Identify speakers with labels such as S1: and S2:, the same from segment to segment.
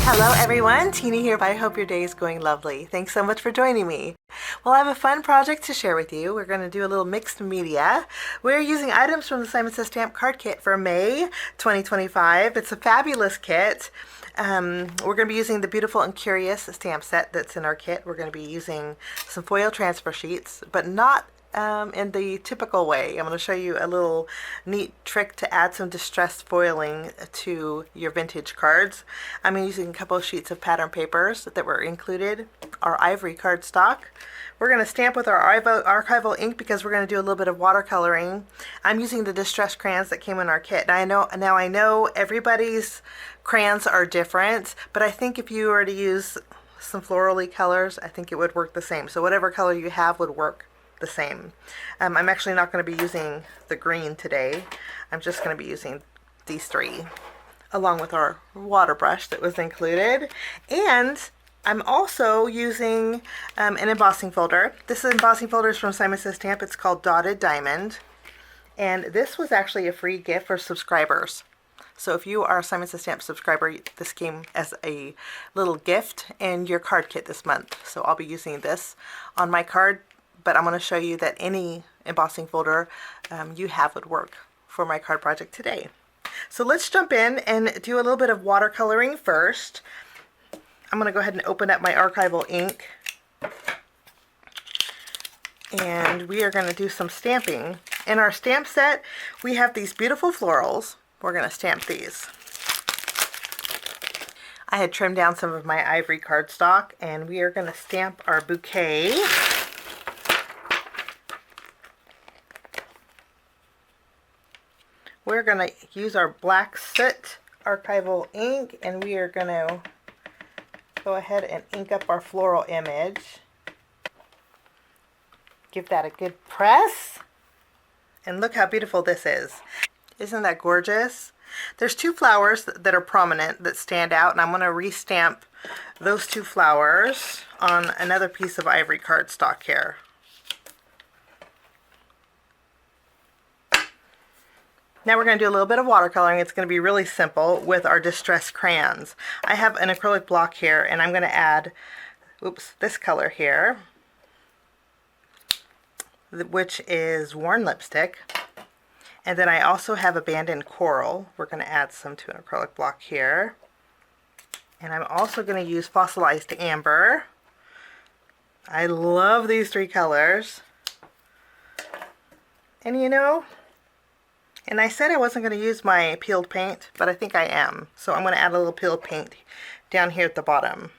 S1: Hello everyone, Tina here. I hope your day is going lovely. Thanks so much for joining me. Well, I have a fun project to share with you. We're going to do a little mixed media. We're using items from the Simon Says Stamp card kit for May 2025. It's a fabulous kit. We're going to be using the Beautiful and Curious stamp set that's in our kit. We're going to be using some foil transfer sheets, but not in the typical way. I'm going to show you a little neat trick to add some distressed foiling to your vintage cards. I'm using a couple of sheets of pattern papers that were included, our ivory cardstock. We're going to stamp with our archival ink because we're going to do a little bit of watercoloring. I'm using the distressed crayons that came in our kit. I know everybody's crayons are different, but I think if you were to use some florally colors, I think it would work the same. So whatever color you have would work the same. I'm actually not going to be using the green today. I'm just going to be using these three along with our water brush that was included. And I'm also using an embossing folder. This embossing folder is from Simon Says Stamp. It's called Dotted Diamond. And this was actually a free gift for subscribers. So if you are a Simon Says Stamp subscriber, this came as a little gift in your card kit this month. So I'll be using this on my card, but I'm going to show you that any embossing folder you have would work for my card project today. So let's jump in and do a little bit of watercoloring first. I'm going to go ahead and open up my archival ink, and we are going to do some stamping. In our stamp set, we have these beautiful florals. We're going to stamp these. I had trimmed down some of my ivory cardstock, and we are going to stamp our bouquet. We're going to use our black soot archival ink, and we are going to go ahead and ink up our floral image. Give that a good press. And look how beautiful this is. Isn't that gorgeous? There's two flowers that are prominent that stand out, and I'm going to restamp those two flowers on another piece of ivory cardstock here. Now we're going to do a little bit of watercoloring. It's going to be really simple with our distressed crayons. I have an acrylic block here, and I'm going to add, this color here, which is Worn Lipstick. And then I also have Abandoned Coral. We're going to add some to an acrylic block here. And I'm also going to use Fossilized Amber. I love these three colors. And you know, and I said I wasn't going to use my peeled paint, but I think I am. So I'm going to add a little peeled paint down here at the bottom.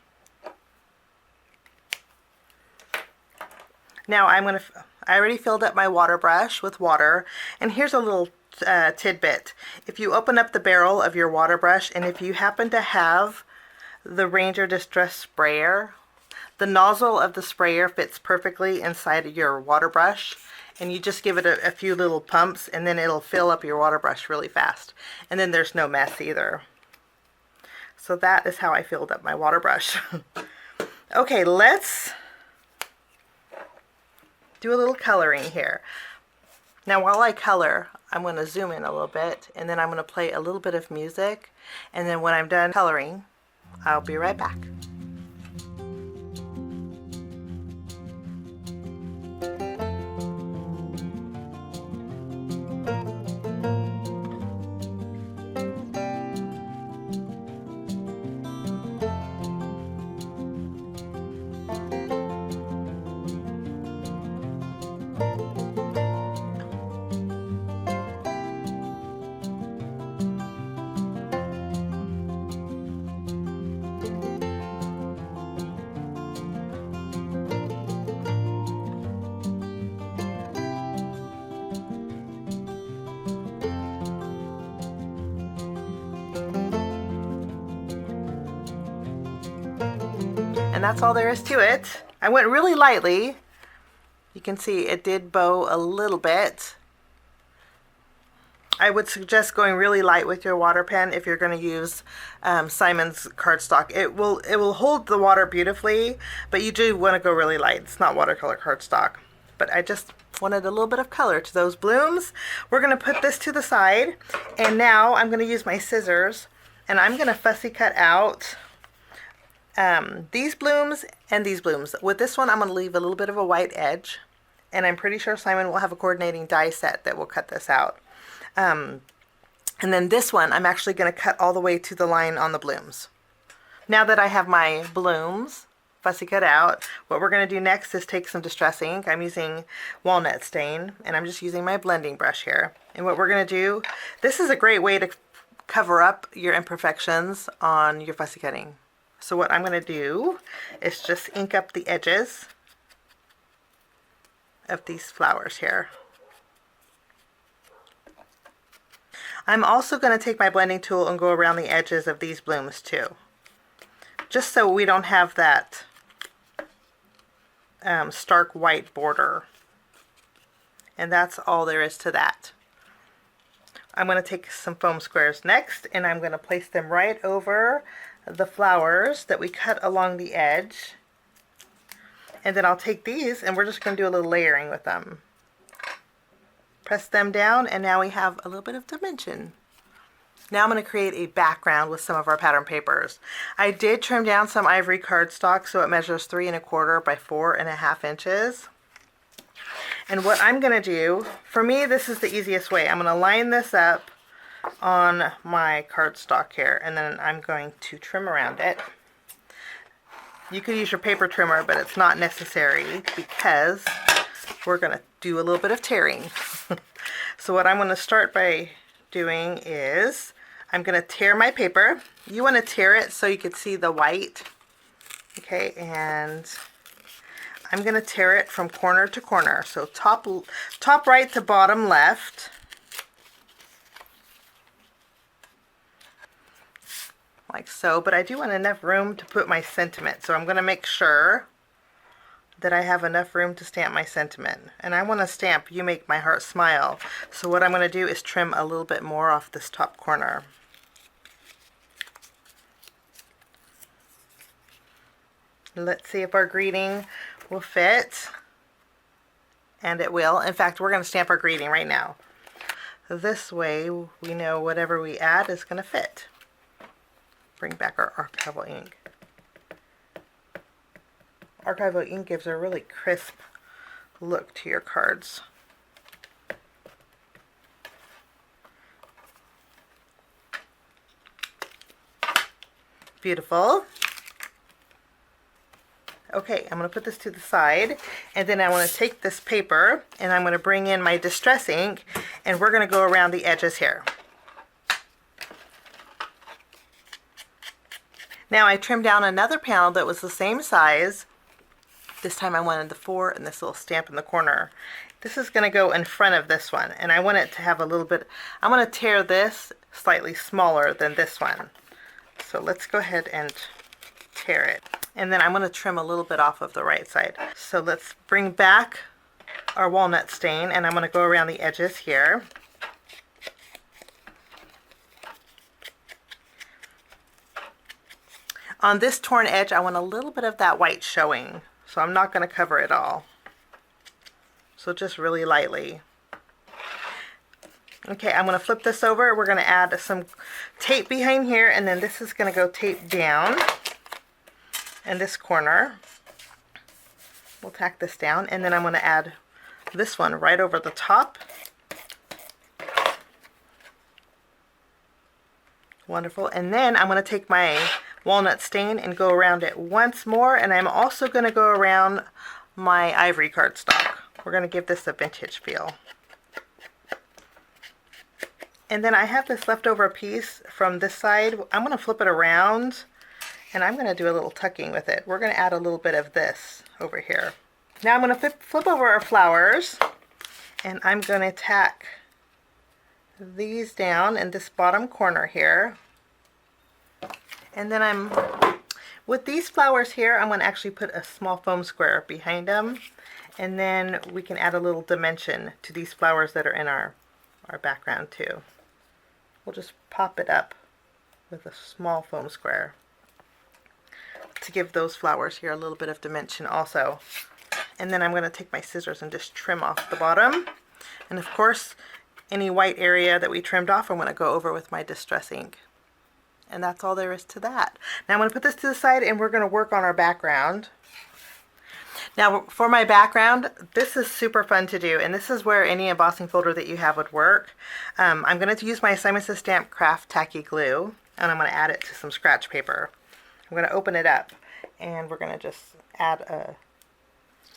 S1: Now I already filled up my water brush with water, and here's a little tidbit. If you open up the barrel of your water brush, and if you happen to have the Ranger Distress Sprayer, the nozzle of the sprayer fits perfectly inside of your water brush, and you just give it a few little pumps, and then it'll fill up your water brush really fast. And then there's no mess either. So that is how I filled up my water brush. Okay, let's do a little coloring here. Now while I color, I'm going to zoom in a little bit, and then I'm going to play a little bit of music, and then when I'm done coloring, I'll be right back. And that's all there is to it. I went really lightly. You can see it did bow a little bit. I would suggest going really light with your water pen if you're going to use Simon's cardstock. It will hold the water beautifully, but you do want to go really light. It's not watercolor cardstock. But I just wanted a little bit of color to those blooms. We're going to put this to the side, and now I'm going to use my scissors, and I'm going to fussy cut out these blooms and these blooms. With this one, I'm going to leave a little bit of a white edge, and I'm pretty sure Simon will have a coordinating die set that will cut this out. And then this one, I'm actually going to cut all the way to the line on the blooms. Now that I have my blooms fussy cut out, what we're going to do next is take some distress ink. I'm using walnut stain, and I'm just using my blending brush here. And what we're going to do, this is a great way to cover up your imperfections on your fussy cutting. So what I'm going to do is just ink up the edges of these flowers here. I'm also going to take my blending tool and go around the edges of these blooms too, just so we don't have that stark white border. And that's all there is to that. I'm going to take some foam squares next, and I'm going to place them right over the flowers that we cut along the edge. And then I'll take these and we're just going to do a little layering with them. Press them down, and now we have a little bit of dimension. Now I'm going to create a background with some of our pattern papers. I did trim down some ivory cardstock so it measures 3 1/4 by 4.5 inches. And what I'm going to do, for me this is the easiest way. I'm going to line this up on my cardstock here, and then I'm going to trim around it. You could use your paper trimmer, but it's not necessary because we're going to do a little bit of tearing. So what I'm going to start by doing is I'm going to tear my paper. You want to tear it so you can see the white. Okay, and I'm going to tear it from corner to corner. So top right to bottom left. Like so, but I do want enough room to put my sentiment. So I'm going to make sure that I have enough room to stamp my sentiment. And I want to stamp "You Make My Heart Smile." So what I'm going to do is trim a little bit more off this top corner. Let's see if our greeting will fit. And it will. In fact, we're going to stamp our greeting right now. This way we know whatever we add is going to fit. Bring back our archival ink. Archival ink gives a really crisp look to your cards. Beautiful. Okay, I'm going to put this to the side, and then I want to take this paper and I'm going to bring in my distress ink, and we're going to go around the edges here. Now I trimmed down another panel that was the same size. This time I wanted the 4 and this little stamp in the corner. This is going to go in front of this one, and I want it to have a little bit, I'm going to tear this slightly smaller than this one. So let's go ahead and tear it. And then I'm going to trim a little bit off of the right side. So let's bring back our walnut stain, and I'm going to go around the edges here. On this torn edge, I want a little bit of that white showing, so I'm not going to cover it all. So just really lightly. Okay, I'm going to flip this over. We're going to add some tape behind here, and then this is going to go tape down in this corner. We'll tack this down, and then I'm going to add this one right over the top. Wonderful. And then I'm going to take my walnut stain and go around it once more, and I'm also going to go around my ivory cardstock. We're going to give this a vintage feel. And then I have this leftover piece from this side. I'm going to flip it around, and I'm going to do a little tucking with it. We're going to add a little bit of this over here. Now I'm going to flip over our flowers, and I'm going to tack these down in this bottom corner here. And then with these flowers here, I'm going to actually put a small foam square behind them, and then we can add a little dimension to these flowers that are in our background too. We'll just pop it up with a small foam square to give those flowers here a little bit of dimension also. And then I'm going to take my scissors and just trim off the bottom. And of course, any white area that we trimmed off, I'm going to go over with my distress ink. And that's all there is to that. Now I'm going to put this to the side and we're going to work on our background. Now for my background, this is super fun to do, and this is where any embossing folder that you have would work. I'm going to use my Simon Says Stamp Craft Tacky Glue, and I'm going to add it to some scratch paper. I'm going to open it up, and we're going to just add a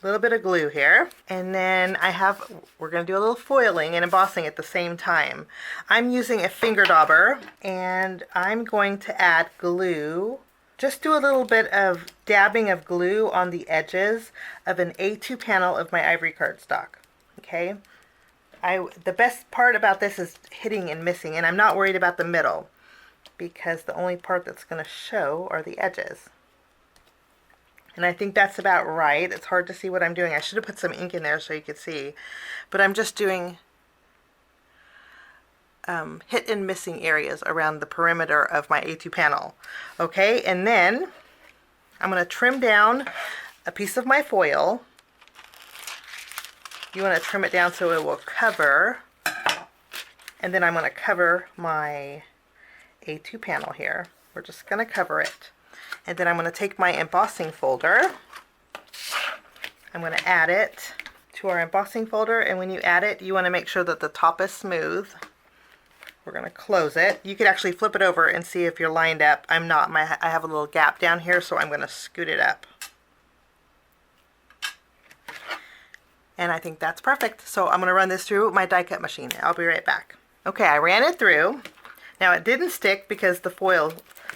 S1: little bit of glue here, and then we're going to do a little foiling and embossing at the same time. I'm using a finger dauber, and I'm going to add glue. Just do a little bit of dabbing of glue on the edges of an A2 panel of my ivory cardstock. Okay, the best part about this is hitting and missing, and I'm not worried about the middle because the only part that's going to show are the edges. And I think that's about right. It's hard to see what I'm doing. I should have put some ink in there so you could see, but I'm just doing hit and missing areas around the perimeter of my A2 panel. Okay, and then I'm going to trim down a piece of my foil. You want to trim it down so it will cover, and then I'm going to cover my A2 panel here. We're just going to cover it, and then I'm going to take my embossing folder. I'm going to add it to our embossing folder, and when you add it, you want to make sure that the top is smooth. We're going to close it. You could actually flip it over and see if you're lined up. I'm not. I have a little gap down here, so I'm going to scoot it up. And I think that's perfect. So I'm going to run this through my die cut machine. I'll be right back. Okay, I ran it through. Now it didn't stick because the foil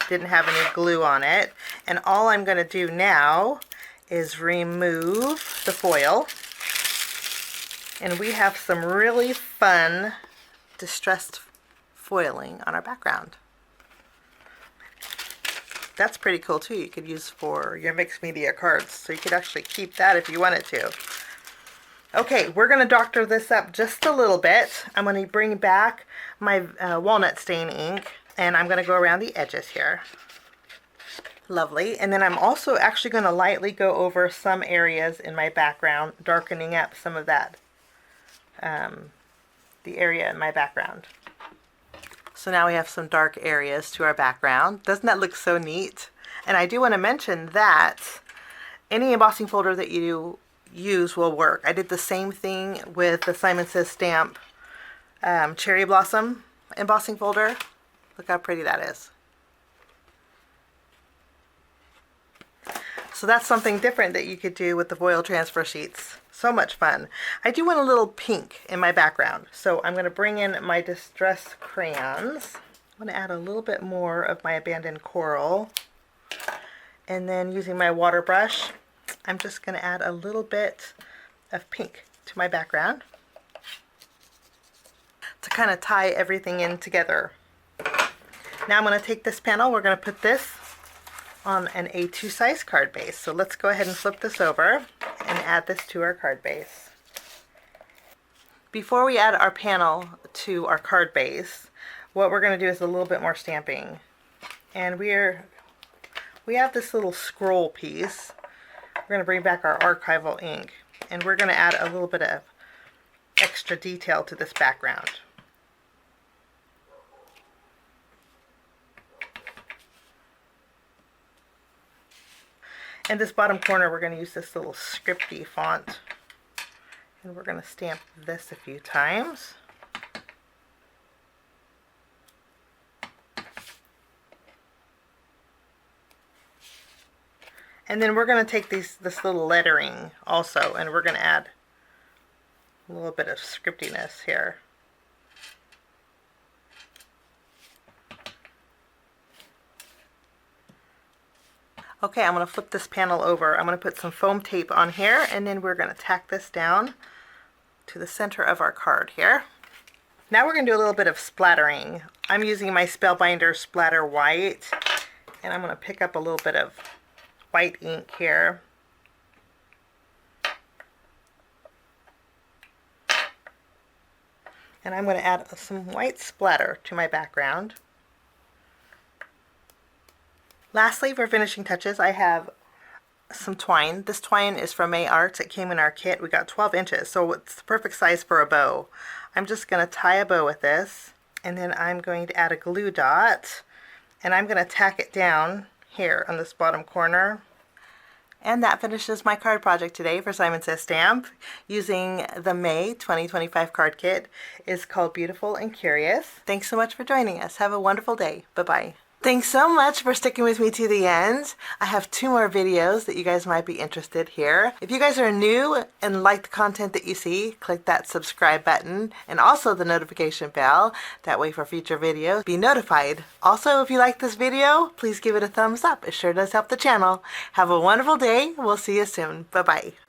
S1: didn't have any glue on it. And all I'm going to do now is remove the foil. And we have some really fun distressed foiling on our background. That's pretty cool too. You could use for your mixed media cards, so you could actually keep that if you wanted to. Okay, we're going to doctor this up just a little bit. I'm going to bring back my walnut stain ink, and I'm going to go around the edges here. Lovely. And then I'm also actually going to lightly go over some areas in my background, darkening up some of that, the area in my background. So now we have some dark areas to our background. Doesn't that look so neat? And I do want to mention that any embossing folder that you use will work. I did the same thing with the Simon Says Stamp Cherry Blossom embossing folder. Look how pretty that is. So that's something different that you could do with the foil transfer sheets. So much fun. I do want a little pink in my background, so I'm going to bring in my distress crayons. I'm going to add a little bit more of my abandoned coral, and then using my water brush, I'm just going to add a little bit of pink to my background to kind of tie everything in together. Now I'm going to take this panel, we're going to put this on an A2 size card base. So let's go ahead and flip this over and add this to our card base. Before we add our panel to our card base, what we're going to do is a little bit more stamping. And we have this little scroll piece. We're going to bring back our archival ink, and we're going to add a little bit of extra detail to this background. In this bottom corner, we're going to use this little scripty font, and we're going to stamp this a few times. And then we're going to take this little lettering also, and we're going to add a little bit of scriptiness here. Okay, I'm going to flip this panel over. I'm going to put some foam tape on here, and then we're going to tack this down to the center of our card here. Now we're going to do a little bit of splattering. I'm using my Spellbinder Splatter White, and I'm going to pick up a little bit of white ink here. And I'm going to add some white splatter to my background. Lastly, for finishing touches, I have some twine. This twine is from May Arts. It came in our kit. We got 12 inches, so it's the perfect size for a bow. I'm just going to tie a bow with this, and then I'm going to add a glue dot, And I'm going to tack it down here on this bottom corner. And that finishes my card project today for Simon Says Stamp using the May 2025 card kit. It's called Beautiful and Curious. Thanks so much for joining us. Have a wonderful day. Bye-bye. Thanks so much for sticking with me to the end. I have 2 more videos that you guys might be interested here. If you guys are new and like the content that you see, click that subscribe button and also the notification bell. That way for future videos, be notified. Also, if you like this video, please give it a thumbs up. It sure does help the channel. Have a wonderful day. We'll see you soon. Bye-bye.